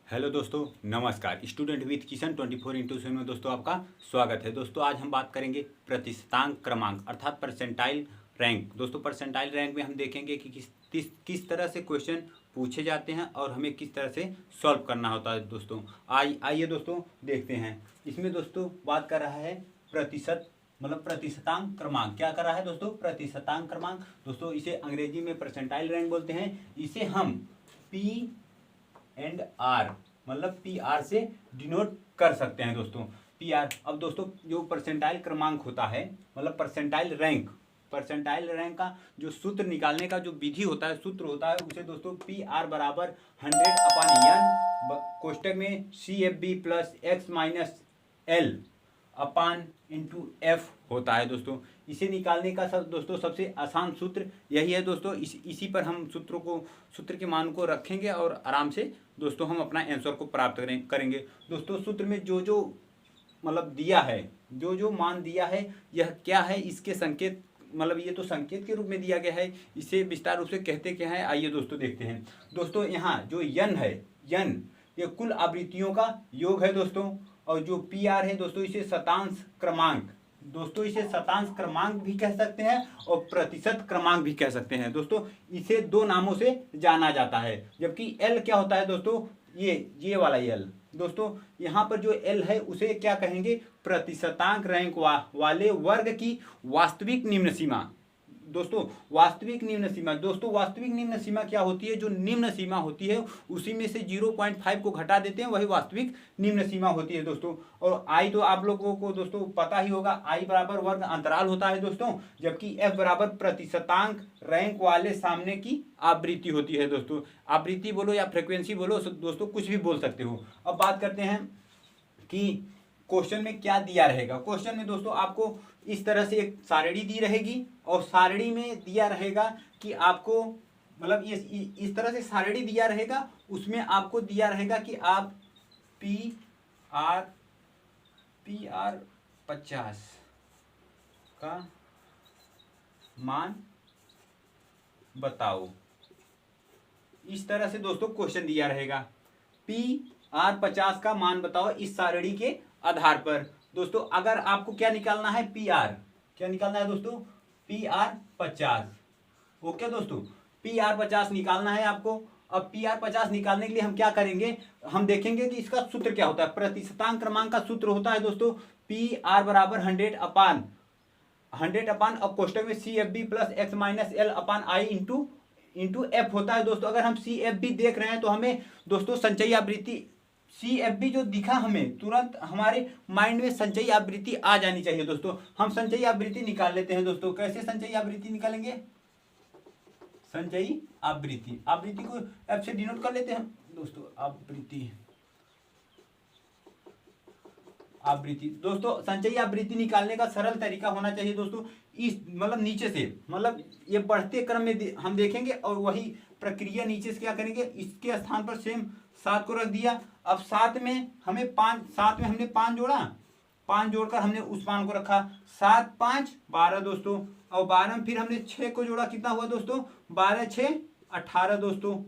Hello दोस्तों, नमस्कार। Student with Kishan 24/7 में दोस्तों आपका स्वागत है। दोस्तों आज हम बात करेंगे प्रतिशतांक क्रमांक अर्थात परसेंटाइल रैंक। दोस्तों परसेंटाइल रैंक में हम देखेंगे कि किस तरह से क्वेश्चन पूछे जाते हैं और हमें किस तरह से सॉल्व करना होता है। दोस्तों आइए दोस्तों देखते हैं। इसमें दोस्तों बात कर रहा है प्रतिशत मतलब प्रतिशतांक क्रमांक। क्या कर रहा है दोस्तों? प्रतिशतांक क्रमांक। दोस्तों इसे अंग्रेजी में परसेंटाइल रैंक बोलते हैं। इसे हम पी एंड आर मतलब पी आर से डिनोट कर सकते हैं दोस्तों। P R. अब दोस्तों जो परसेंटाइल क्रमांक होता है मतलब परसेंटाइल रैंक का जो सूत्र निकालने का जो विधि होता है, सूत्र होता है, उसे दोस्तों पी आर बराबर 100/n कोष्टक में C F B plus X minus L upon into F होता है दोस्तों। इसे निकालने का दोस्तों सबसे आसान सूत्र यही है दोस्तों। इसी पर हम सूत्र के मान को रखेंगे और आराम से दोस्तों हम अपना आंसर को प्राप्त करेंगे। दोस्तों सूत्र में जो मतलब दिया है, जो मान दिया है, यह क्या है, इसके संकेत मतलब ये तो संकेत के रूप में दिया गया है। इसे विस्तार रूप से कहते क्या है, आइए दोस्तों देखते हैं। दोस्तों यहाँ जो यन है, ये कुल आवृत्तियों का योग है दोस्तों। और जो पी आर है दोस्तों, इसे शतांश क्रमांक, दोस्तों इसे शतांश क्रमांक भी कह सकते हैं और प्रतिशत क्रमांक भी कह सकते हैं दोस्तों। इसे दो नामों से जाना जाता है। जबकि एल क्या होता है दोस्तों? ये वाला एल दोस्तों, यहाँ पर जो एल है उसे क्या कहेंगे? प्रतिशतांक रैंक वाले वर्ग की वास्तविक निम्न सीमा। दोस्तों वास्तविक निम्न सीमा, दोस्तों वास्तविक निम्न सीमा क्या होती है? जो निम्न सीमा होती है उसी में से 0.5 को घटा देते हैं, वही वास्तविक निम्न सीमा होती है दोस्तों। और आई तो आप लोगों को दोस्तों पता ही होगा, आई बराबर वर्ग अंतराल होता है दोस्तों। जबकि एफ बराबर प्रतिशतांक रैंक वाले सामने की आवृत्ति होती है दोस्तों। आवृत्ति बोलो या फ्रिक्वेंसी बोलो दोस्तों, कुछ भी बोल सकते हो। अब बात करते हैं कि क्वेश्चन में क्या दिया रहेगा। क्वेश्चन में दोस्तों आपको इस तरह से एक सारणी दी रहेगी और सारणी में दिया रहेगा कि आपको मतलब इस तरह से सारणी दिया रहेगा, उसमें आपको दिया रहेगा कि आप पी आर 50 का मान बताओ। इस तरह से दोस्तों क्वेश्चन दिया रहेगा, पी आर 50 का मान बताओ इस सारणी के आधार पर। दोस्तों अगर आपको क्या निकालना है? P R. क्या निकालना है दोस्तों? P R 50। ओके दोस्तों, पी आर 50 निकालना है आपको। अब पी आर 50 निकालने के लिए हम क्या करेंगे? हम देखेंगे कि इसका सूत्र क्या होता है। प्रतिशतांक क्रमांक का सूत्र होता है दोस्तों पी आर बराबर 100/, अब कोष्टक में C F B plus X minus L upon I into F होता है दोस्तों। अगर हम सी एफ बी देख रहे हैं तो हमें दोस्तों संचयी आवृत्ति सी एफ बी जो दिखा, हमें तुरंत हमारे माइंड में संचयी आवृत्ति आ जानी चाहिए दोस्तों। हम संचयी आवृत्ति निकाल लेते हैं दोस्तों। कैसे संचयी आवृत्ति निकालेंगे? संचयी आवृत्ति को एफ से डिनोट कर लेते हैं दोस्तों। आवृत्ति दोस्तों, संचयी आवृत्ति निकालने का सरल तरीका होना चाहिए दोस्तों। इस मतलब नीचे से, मतलब ये बढ़ते क्रम में हम देखेंगे और वही प्रक्रिया नीचे से क्या करेंगे, इसके स्थान पर सेम 7 को रख दिया। अब 7 में हमने 5 जोड़ा, 5 जोड़कर हमने उस मान को रखा। 7 5 12 दोस्तों। और 12 में फिर हमने 6 को जोड़ा, कितना हुआ दोस्तों? 12 6 18 दोस्तों,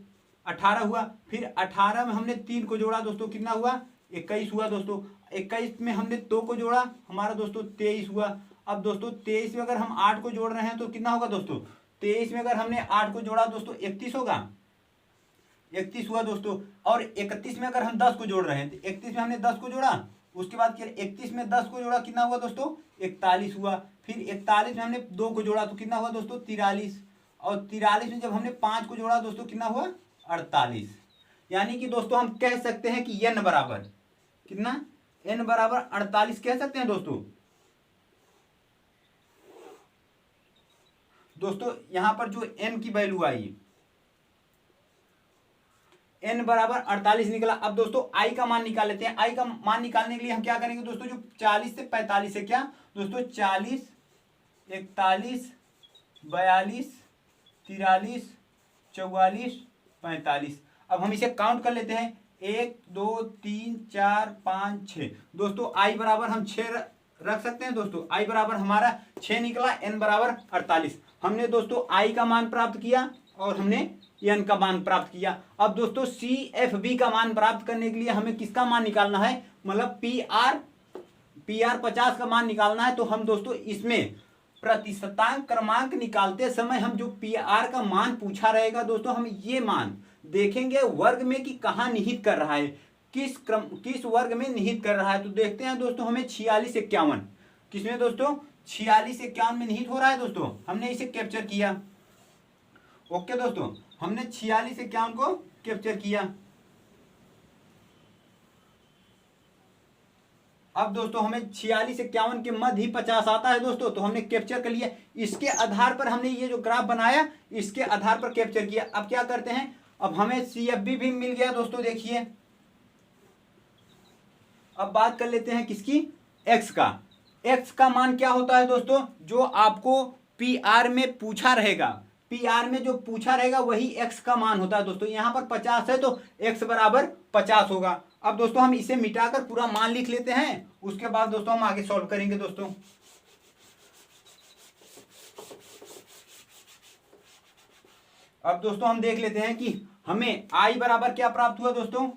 18 हुआ। फिर 18 में हमने 3 को जोड़ा दोस्तों, कितना हुआ? 21 हुआ दोस्तों। 21 में हमने 2 को जोड़ा, हमारा दोस्तों 23 हुआ। अब दोस्तों 23 में अगर हम 8 को जोड़ रहे हैं तो कितना होगा दोस्तों? 23 में अगर हमने 8 को जोड़ा दोस्तों 31 होगा, 31 हुआ दोस्तों। और 31 में अगर हम 10 को जोड़ रहे हैं तो 31 में हमने 10 को जोड़ा, उसके बाद 31 में 10 को जोड़ा, कितना हुआ दोस्तों? 41 हुआ। फिर 41 में हमने 2 को जोड़ा तो कितना हुआ दोस्तों? 43। और 43 में जब हमने 5 को जोड़ा दोस्तों, कितना हुआ? 48। यानी कि दोस्तों हम कह सकते हैं कि n बराबर कितना? n बराबर 48 कह सकते हैं दोस्तों। दोस्तों यहां पर जो n की वैल्यू आई, n बराबर 48 निकला। अब दोस्तों i का मान निकाल लेते हैं। i का मान निकालने के लिए हम क्या करेंगे दोस्तों? जो 40 से 45 है, क्या दोस्तों? 40 41 42 43 44 45। अब हम इसे काउंट कर लेते हैं, 1 2 3 4 5 6 दोस्तों। i बराबर हम 6 रख सकते हैं दोस्तों। i बराबर हमारा 6 निकला, n बराबर 48। हमने दोस्तों i का मान प्राप्त किया और हमने एन का मान प्राप्त किया। अब दोस्तों CFB का मान प्राप्त करने के लिए हमें किसका मान निकालना है, मतलब PR 50 का मान निकालना है। तो हम दोस्तों इसमें प्रतिशतांक क्रमांक निकालते समय हम जो PR का मान पूछा रहेगा दोस्तों, हम ये मान देखेंगे वर्ग में कि कहाँ निहित कर रहा है, किस वर्ग में निहित कर रहा है। तो देखते हैं दोस्तों, हमें 46 51 किसमें दोस्तों, 46 51 में निहित हो रहा है दोस्तों। हमने इसे कैप्चर किया। ओके दोस्तों, हमने 46 51 को कैप्चर किया। अब दोस्तों हमें 46 51 के मध्य ही 50 आता है दोस्तों, तो हमने कैप्चर कर लिया। इसके आधार पर हमने ये जो ग्राफ बनाया, इसके आधार पर कैप्चर किया। अब क्या करते हैं, अब हमें CFB भी मिल गया दोस्तों। देखिए अब बात कर लेते हैं किसकी, x का। x का मान क्या होता है दोस्तों, जो आपको PR में पूछा रहेगा, PR में जो पूछा रहेगा वही x का मान होता है दोस्तों। यहाँ पर 50 है तो x बराबर 50 होगा। अब दोस्तों हम इसे मिटाकर पूरा मान लिख लेते हैं, उसके बाद दोस्तों हम आगे सॉल्व करेंगे दोस्तों। अब दोस्तों हम देख लेते हैं कि हमें I बराबर क्या प्राप्त हुआ दोस्तों,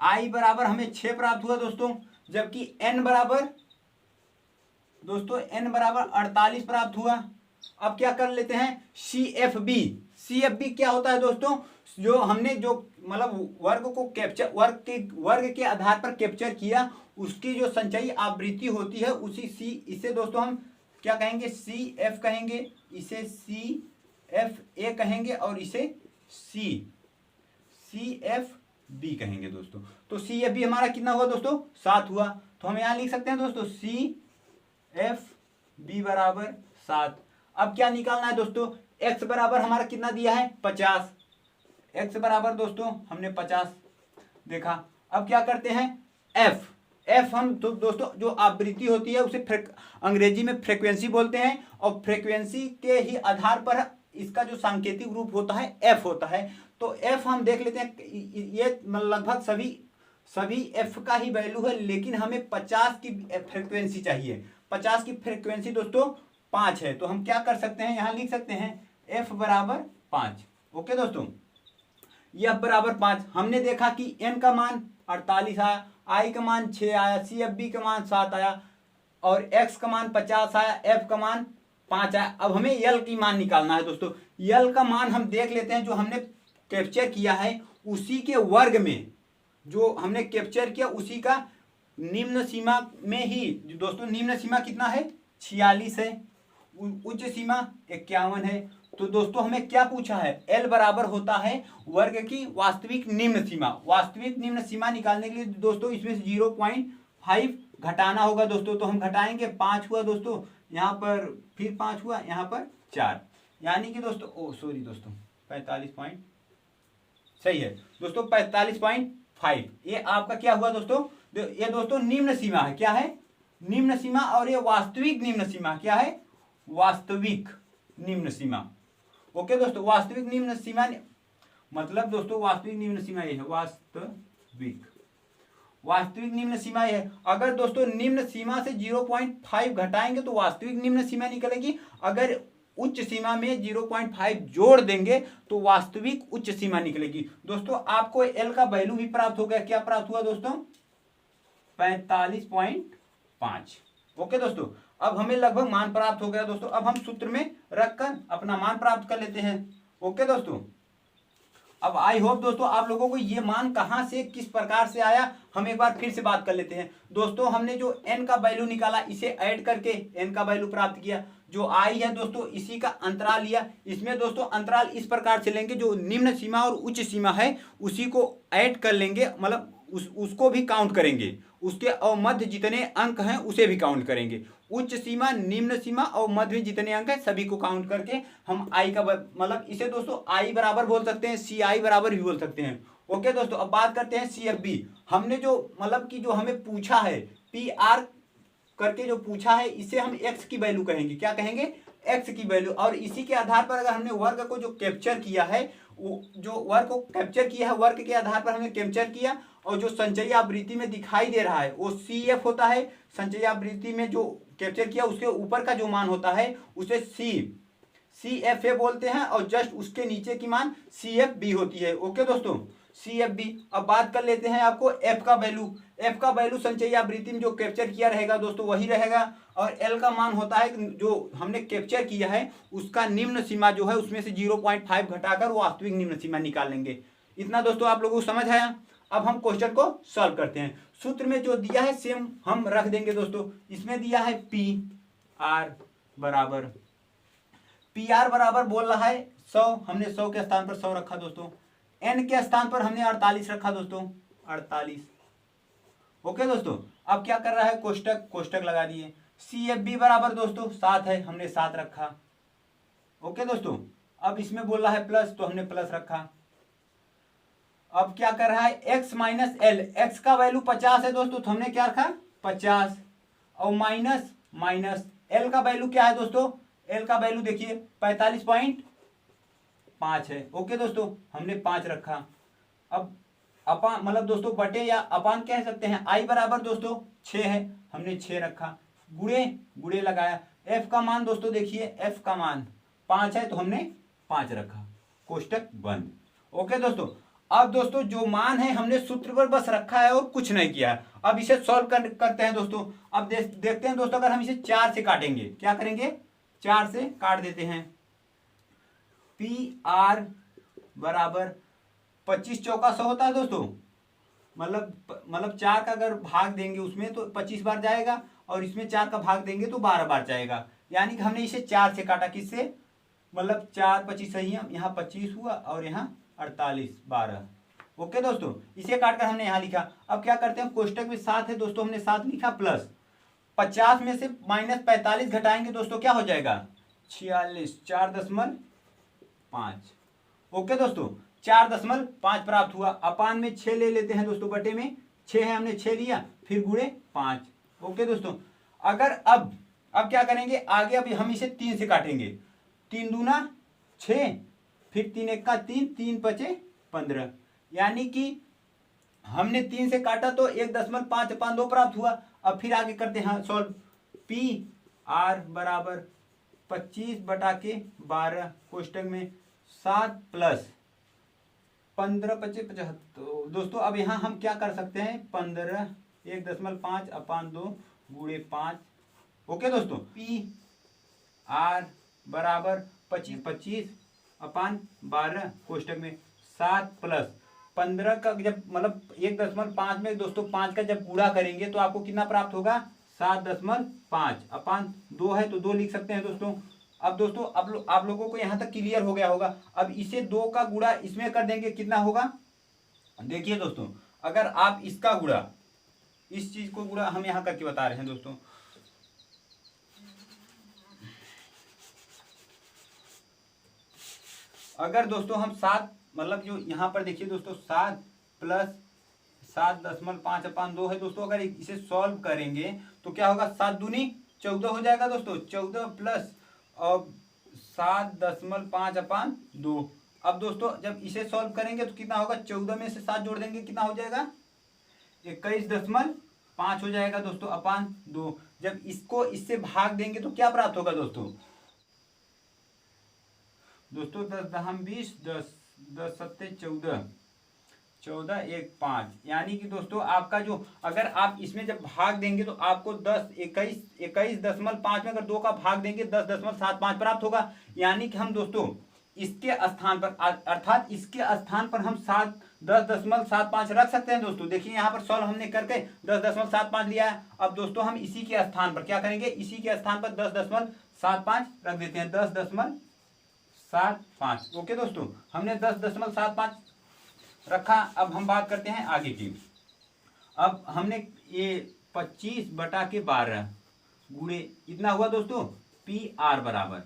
I बराबर हमें 6 प्राप्त हुआ दोस्तों, जबकि N बराबर दोस्तों N बराबर 48 प्राप्त हुआ। अब क्या कर लेते हैं, CFB क्या होता है दोस्तों, जो हमने जो मतलब वर्ग को कैप्चर वर्ग के आधार पर कैप्चर किया, उसकी जो संचयी आवृत्ति होती है उसी इसे दोस्तों हम क्या कहेंगे, CF कहेंगे, इसे CFA कहेंगे और इसे CFB कहेंगे दोस्तों। तो CFB हमारा कितना हुआ दोस्तों, 7 हुआ। तो हम यहाँ लिख सकते हैं दोस्तों CFB बराबर 7। अब क्या निकालना है दोस्तों, x बराबर हमारा कितना दिया है, 50। x बराबर दोस्तों हमने 50 देखा। अब क्या करते हैं, f हम तो दोस्तों जो आवृत्ति होती है उसे अंग्रेजी में फ्रीक्वेंसी बोलते हैं, और फ्रीक्वेंसी के ही आधार पर इसका जो सांकेतिक रूप होता है f होता है। तो f हम देख लेते हैं, ये लगभग सभी f का ही वैल्यू है, लेकिन हमें 50 की फ्रीक्वेंसी चाहिए। 50 की फ्रीक्वेंसी दोस्तों 5 है। तो हम क्या कर सकते हैं, यहाँ लिख सकते हैं f बराबर 5। ओके दोस्तों, f बराबर 5। हमने देखा कि n का मान 48 आया, I का मान 6 आया, CFB का मान 7 आया और x का मान 50 आया, f का मान 5 आया। अब हमें L की मान निकालना है दोस्तों। L का मान हम देख लेते हैं, जो हमने कैप्चर किया है उसी के वर्ग में, जो हमने कैप्चर किया उसी का निम्न सीमा में ही दोस्तों। निम्न सीमा कितना है, 46 है, उच्च सीमा 51 है। तो दोस्तों हमें क्या पूछा है, L बराबर होता है वर्ग की वास्तविक निम्न सीमा। वास्तविक निम्न सीमा निकालने के लिए दोस्तों इसमें से 0.5 घटाना होगा दोस्तों। तो हम घटाएंगे, 5 हुआ दोस्तों, यहाँ पर फिर 5 हुआ, यहाँ पर 4, यानी कि दोस्तों सॉरी दोस्तों 45 सही है दोस्तों, 45.5 ये आपका क्या हुआ दोस्तों, ये दोस्तों निम्न सीमा है। क्या है, निम्न सीमा। और ये वास्तविक निम्न सीमा क्या है, वास्तविक निम्न सीमा। ओके दोस्तों, वास्तविक निम्न सीमा मतलब दोस्तों वास्तविक निम्न सीमा ये है, वास्तविक निम्न सीमा ये है। अगर दोस्तों निम्न सीमा से 0.5 घटाएंगे तो वास्तविक निम्न सीमा निकलेगी। अगर उच्च सीमा में 0.5 जोड़ देंगे तो वास्तविक उच्च सीमा निकलेगी। दोस्तों आपको L का वैल्यू भी प्राप्त हो गया। क्या प्राप्त हुआ दोस्तों, 45.5। ओके दोस्तों, अब हमें लगभग मान प्राप्त हो गया दोस्तों। अब हम सूत्र में रखकर अपना मान प्राप्त कर लेते हैं। ओके दोस्तों, अब आई होप दोस्तों आप लोगों को ये मान कहाँ से किस प्रकार से आया, हम एक बार फिर से बात कर लेते हैं। दोस्तों हमने जो n का वैल्यू निकाला, इसे ऐड करके n का वैल्यू प्राप्त किया। जो I है दोस्तों इसी का अंतराल लिया। इसमें दोस्तों अंतराल इस प्रकार से लेंगे, जो निम्न सीमा और उच्च सीमा है उसी को ऐड कर लेंगे, मतलब उसको भी काउंट करेंगे, उसके और मध्य जितने अंक हैं उसे भी काउंट करेंगे। उच्च सीमा, निम्न सीमा और मध्य में जितने अंक हैं सभी को काउंट करके हम I का मतलब इसे दोस्तों I बराबर बोल सकते हैं, CI बराबर भी बोल सकते हैं। ओके दोस्तों, अब बात करते हैं CFB। हमने जो मतलब कि जो हमें पूछा है PR करके जो पूछा है, इसे हम x की वैल्यू कहेंगे। क्या कहेंगे, x की वैल्यू। और इसी के आधार पर अगर हमने वर्ग को जो कैप्चर किया है, वो जो वर्ग को कैप्चर किया है वर्ग के आधार पर हमने कैप्चर किया, और जो संचयी आवृत्ति में दिखाई दे रहा है वो CF होता है। संचयी आवृत्ति में जो कैप्चर किया उसके ऊपर का जो मान होता है उसे CFA बोलते हैं और जस्ट उसके नीचे की मान CFB होती है। ओके दोस्तों, CFB। अब बात कर लेते हैं आपको F का वैल्यू। F का वैल्यू संचयी आवृत्ति में जो कैप्चर किया रहेगा दोस्तों वही रहेगा, और L का मान होता है जो हमने कैप्चर किया है उसका निम्न सीमा जो है उसमें से 0.5 घटाकर वास्तविक निम्न सीमा निकालेंगे। इतना दोस्तों आप लोगों को समझ आया। अब हम क्वेश्चन को सॉल्व करते हैं। सूत्र में जो दिया है सेम हम रख देंगे दोस्तों। इसमें दिया है PR बराबर बोल रहा है 100, हमने 100 के स्थान पर 100 रखा दोस्तों। N के स्थान पर हमने 48 रखा दोस्तों, 48। ओके दोस्तों, अब क्या कर रहा है, कोष्टक लगा दिए। CFB बराबर दोस्तों 7 है, हमने 7 रखा। ओके दोस्तों, अब इसमें बोल रहा है प्लस तो हमने प्लस रखा। अब क्या कर रहा है, x माइनस एल, एक्स का वैल्यू 50 है दोस्तों तो हमने क्या रखा 50, और माइनस एल का वैल्यू क्या है दोस्तों, एल का वैल्यू देखिए 45.5 है। ओके दोस्तों, हमने 5 रखा। अब अपान मतलब दोस्तों बटे या अपान कह सकते हैं, आई बराबर दोस्तों 6 है, हमने 6 रखा। गुणे लगाया। एफ का मान दोस्तों देखिए, एफ का मान 5 है तो हमने 5 रखा, कोष्टक बंद। ओके दोस्तों, अब दोस्तों जो मान है हमने सूत्र पर बस रखा है और कुछ नहीं किया है। अब इसे सॉल्व करते हैं दोस्तों। अब देखते हैं दोस्तों, अगर हम इसे 4 से काटेंगे, क्या करेंगे 4 से काट देते हैं। PR बराबर 25 चौका 100 होता है दोस्तों, मतलब 4 का अगर भाग देंगे उसमें तो 25 बार जाएगा, और इसमें 4 का भाग देंगे तो 12 बार जाएगा। यानी कि हमने इसे 4 से काटा, किससे, मतलब 4 25 सही है, यहाँ 25 हुआ और यहाँ 48 12। ओके दोस्तों, इसे काटकर हमने यहाँ लिखा। अब क्या करते हैं, कोष्टक में 7 है दोस्तों, हमने 7 लिखा, प्लस 50 में से माइनस 45 घटाएंगे दोस्तों क्या हो जाएगा 46, 4.5। ओके दोस्तों, 4.5 प्राप्त हुआ। अपान में 6 ले लेते हैं दोस्तों, बटे में 6 है, हमने 6 लिया, फिर गुणे 5। ओके दोस्तों, अगर अब क्या करेंगे आगे, अभी हम इसे 3 से काटेंगे। 3 दूना 6, फिर 3 एक का 3, 3 पचे 15, यानी कि हमने 3 से काटा तो 1.5/2 प्राप्त हुआ। अब फिर आगे करते हैं सॉल्व। PR बराबर 25/12 कोष्टक में 7 प्लस 15 पचे 75। दोस्तों अब यहाँ हम क्या कर सकते हैं, 15 1.5/2 गुणे 5। ओके दोस्तों, PR बराबर 25/12 कोष्टक में 7 प्लस 15 का जब मतलब 1.5 में दोस्तों 5 का जब पूरा करेंगे तो आपको कितना प्राप्त होगा 7.5/2 है तो 2 लिख सकते हैं दोस्तों। अब दोस्तों आप लोगों को यहाँ तक क्लियर हो गया होगा। अब इसे 2 का गुणा इसमें कर देंगे, कितना होगा, देखिए दोस्तों, अगर आप इसका गुणा, इस चीज को गुणा हम यहाँ करके बता रहे हैं दोस्तों। अगर दोस्तों हम 7 मतलब जो यहाँ पर देखिए दोस्तों 7 प्लस 7.5/2 है दोस्तों, अगर इसे सॉल्व करेंगे तो क्या होगा, 7 दूनी 14 हो जाएगा दोस्तों, 14 प्लस 7.5/2। अब दोस्तों जब इसे सॉल्व करेंगे तो कितना होगा, 14 में से 7 जोड़ देंगे, कितना हो जाएगा 21.5 हो जाएगा दोस्तों, अपान 2। जब इसको इससे भाग देंगे तो क्या प्राप्त होगा दोस्तों 10 हम 20, 10 7 14, 14 1 5, यानी कि दोस्तों आपका जो, अगर आप इसमें जब भाग देंगे तो आपको 21.5 में अगर 2 का भाग देंगे 10.75 प्राप्त होगा। यानी कि हम दोस्तों इसके स्थान पर, अर्थात इसके स्थान पर हम 10.75 रख सकते हैं दोस्तों। देखिए यहाँ पर सॉल्व हमने करके 10.75 लिया है। अब दोस्तों हम इसी के स्थान पर क्या करेंगे, इसी के स्थान पर 10.75 रख देते हैं, 10.75। ओके दोस्तों, हमने 10.75 रखा। अब हम बात करते हैं आगे की। अब हमने ये 25/12 गुणे इतना हुआ दोस्तों, PR बराबर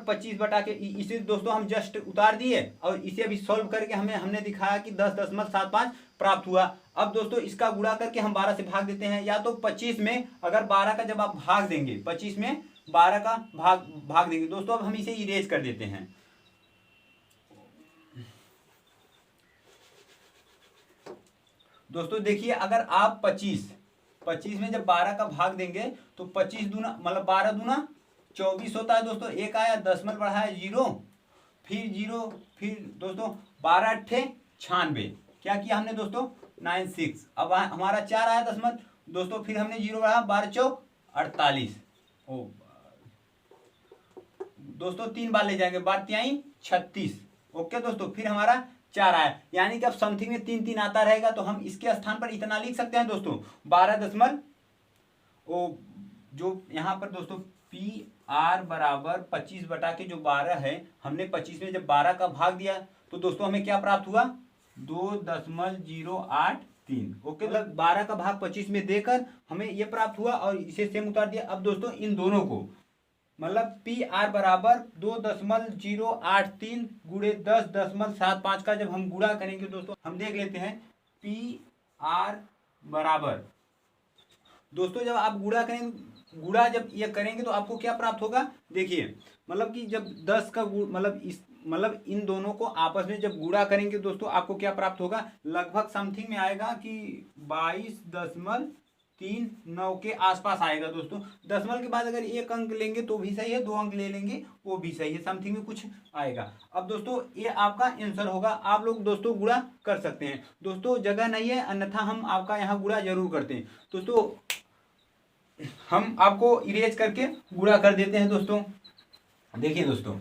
25 इसे दोस्तों हम जस्ट उतार दिए और इसे अभी सॉल्व करके हमने दिखाया कि 10.75 प्राप्त हुआ। अब दोस्तों इसका गुणा करके हम 12 से भाग देते हैं, या तो 25 में अगर 12 का जब आप भाग देंगे, 25 में 12 का भाग देंगे दोस्तों। अब हम इसे इरेज कर देते हैं। दोस्तों देखिए, अगर आप 25 में जब 12 का भाग देंगे तो 25 दूना मतलब 12 दूना 24 होता है दोस्तों। एक आया, दशमलव बढ़ाया 0, फिर 0, फिर दोस्तों 12 अट्ठे 96, क्या किया हमने दोस्तों 96। अब हमारा 4 आया दशमलव दोस्तों, फिर हमने 0 बढ़ाया, 12 चौक 48। ओ दोस्तों 3 बार ले जाएंगे, 12 तिहाई 36। ओके दोस्तों, फिर हमारा 4 आया, यानी कि अब समथिंग में 3 3 आता रहेगा तो हम इसके स्थान पर इतना लिख सकते हैं दोस्तों 12 दशमलव ओ जो यहाँ पर दोस्तों पी आर बराबर 25 बटा के जो 12 है, हमने 25 में जब 12 का भाग दिया तो दोस्तों हमें क्या प्राप्त हुआ 2.083। ओके, मतलब 12 का भाग 25 में देकर हमें ये प्राप्त हुआ और इसे सेम उतार दिया। अब दोस्तों इन दोनों को मतलब पी आर बराबर 2.083 गुणे 10.75 का जब हम गुणा करेंगे दोस्तों, हम देख लेते हैं पी आर बराबर दोस्तों जब आप गुणा जब ये करेंगे तो आपको क्या प्राप्त होगा, देखिए मतलब कि जब 10 का मतलब इन दोनों को आपस में जब गुणा करेंगे दोस्तों आपको क्या प्राप्त होगा, लगभग समथिंग में आएगा कि 22.39 के आसपास आएगा दोस्तों। दशमलव के बाद अगर एक अंक लेंगे तो भी सही है, 2 अंक ले लेंगे वो भी सही है, समथिंग में कुछ आएगा। अब दोस्तों ये आपका आंसर होगा। आप लोग दोस्तों गुणा कर सकते हैं दोस्तों, जगह नहीं है अन्यथा हम आपका यहाँ गुणा जरूर करते हैं दोस्तों। हम आपको इरेज करके गुणा कर देते हैं दोस्तों। देखिए दोस्तों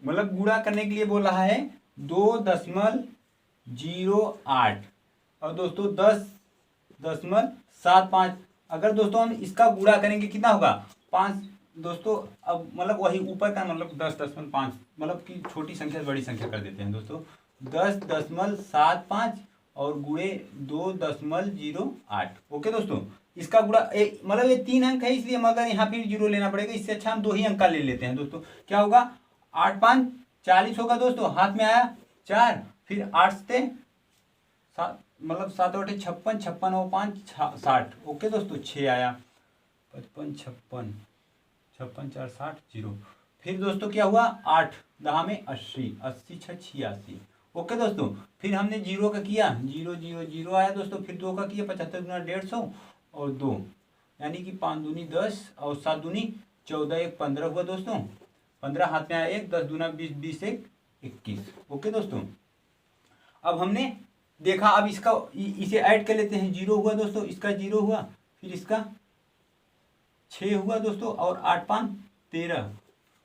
मतलब गुणा करने के लिए बोल रहा है 2.08 और दोस्तों 10.75। अगर दोस्तों हम इसका गुणा करेंगे कितना होगा 5 दोस्तों। अब मतलब वही ऊपर का मतलब 10.5 मतलब कि छोटी संख्या से बड़ी संख्या कर देते हैं दोस्तों। 10.75 और गुणे 2.08। ओके दोस्तों, इसका गुणा मतलब ये 3 अंक है इसलिए मगर यहाँ फिर 0 लेना पड़ेगा, इससे अच्छा हम 2 ही अंक का ले लेते हैं दोस्तों। क्या होगा 8 5 40 होगा दोस्तों, हाथ में आया 4, फिर 8 से 7 मतलब 7 8 56, 56 और 5 60। ओके दोस्तों 6 आया 55 56 56 4 60 0। फिर दोस्तों क्या हुआ 8 10 में 80 80 6 86। ओके दोस्तों, फिर हमने 0 का किया 0 0 0 आया दोस्तों, फिर 2 का किया 75 गुना 150 और 2 यानी कि 5 दूनी 10 और 7 दूनी 14 1 15 हुआ दोस्तों। 15 हाथ में आया 1, 10 दूना 20 20 1 21। ओके दोस्तों, अब हमने देखा, अब इसका इसे ऐड कर लेते हैं। 0 हुआ दोस्तों, इसका 0 हुआ, फिर इसका 6 हुआ दोस्तों और 8 5 13।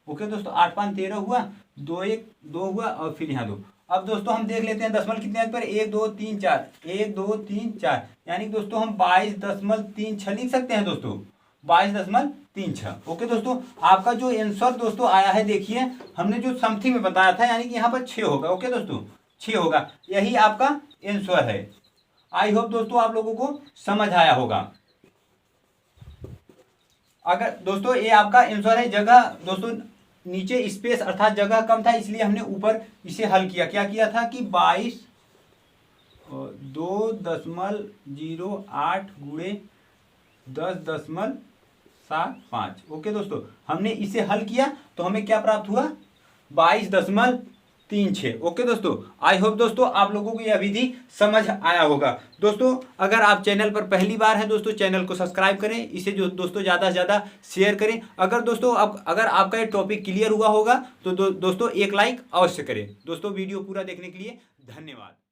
ओके दोस्तों 8 5 13 हुआ, 2 1 2 हुआ और फिर यहाँ 2। अब दोस्तों हम देख लेते हैं दशमलव कितने अंक पर 1 2 3 4 1 2 3 4 यानी कि दोस्तों हम 22.36 लिख सकते हैं दोस्तों 22.36। ओके दोस्तों, आपका जो आंसर दोस्तों आया है देखिए, हमने जो समथिंग में बताया था यानी कि यहाँ पर 6 होगा। ओके दोस्तों 6 होगा, यही आपका आंसर है। आई होप दोस्तों आप लोगों को समझ आया होगा। अगर दोस्तों ये आपका आंसर है, जगह दोस्तों नीचे स्पेस अर्थात जगह कम था इसलिए हमने ऊपर इसे हल किया। क्या किया था कि 2.08 गुणे 10.75। ओके दोस्तों, हमने इसे हल किया तो हमें क्या प्राप्त हुआ 22.36। ओके दोस्तों, आई होप दोस्तों आप लोगों को यह विधि समझ आया होगा। दोस्तों अगर आप चैनल पर पहली बार हैं दोस्तों, चैनल को सब्सक्राइब करें, इसे जो दोस्तों ज़्यादा से ज़्यादा शेयर करें। अगर दोस्तों अगर आपका ये टॉपिक क्लियर हुआ होगा तो दोस्तों एक लाइक अवश्य करें। दोस्तों वीडियो पूरा देखने के लिए धन्यवाद।